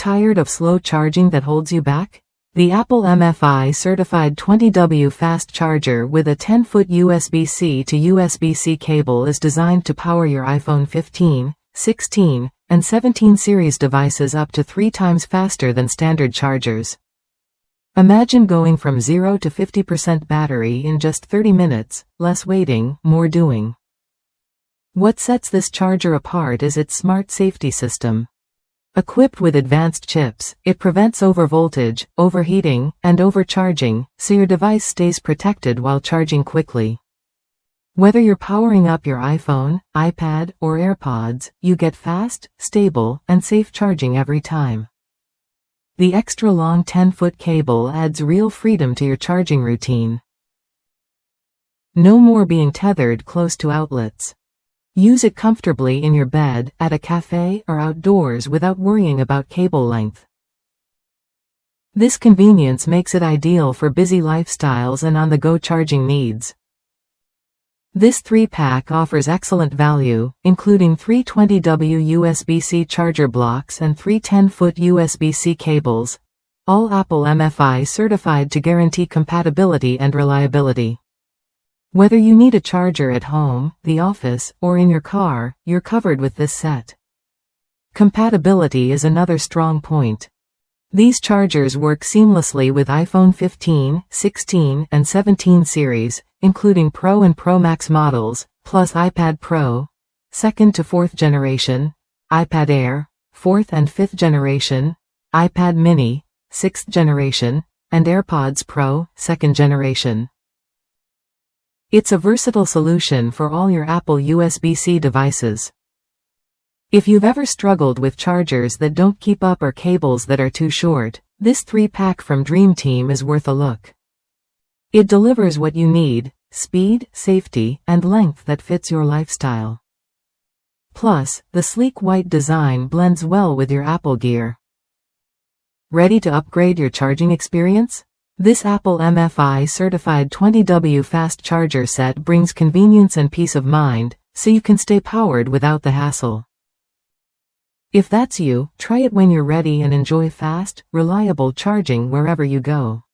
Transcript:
Tired of slow charging that holds you back? The Apple MFi Certified 20W fast charger with a 10-foot USB-C to USB-C cable is designed to power your iPhone 15, 16, and 17 series devices up to 3 times faster than standard chargers. Imagine going from 0 to 50% battery in just 30 minutes, less waiting, more doing. What sets this charger apart is its smart safety system. Equipped with advanced chips, it prevents overvoltage, overheating, and overcharging, so your device stays protected while charging quickly. Whether you're powering up your iPhone, iPad, or AirPods, you get fast, stable, and safe charging every time. The extra long 10-foot cable adds real freedom to your charging routine. No more being tethered close to outlets. Use it comfortably in your bed, at a café, or outdoors without worrying about cable length. This convenience makes it ideal for busy lifestyles and on-the-go charging needs. This 3-pack offers excellent value, including 3 20W USB-C charger blocks and 3 10-foot USB-C cables, all Apple MFi certified to guarantee compatibility and reliability. Whether you need a charger at home, the office, or in your car, you're covered with this set. Compatibility is another strong point. These chargers work seamlessly with iPhone 15, 16, and 17 series, including Pro and Pro Max models, plus iPad Pro, 2nd to 4th generation, iPad Air, 4th and 5th generation, iPad Mini, 6th generation, and AirPods Pro, 2nd generation. It's a versatile solution for all your Apple USB-C devices. If you've ever struggled with chargers that don't keep up or cables that are too short, this 3-pack from Dream Team is worth a look. It delivers what you need: speed, safety, and length that fits your lifestyle. Plus, the sleek white design blends well with your Apple gear. Ready to upgrade your charging experience? This Apple MFi Certified 20W fast charger set brings convenience and peace of mind, so you can stay powered without the hassle. If that's you, try it when you're ready and enjoy fast, reliable charging wherever you go.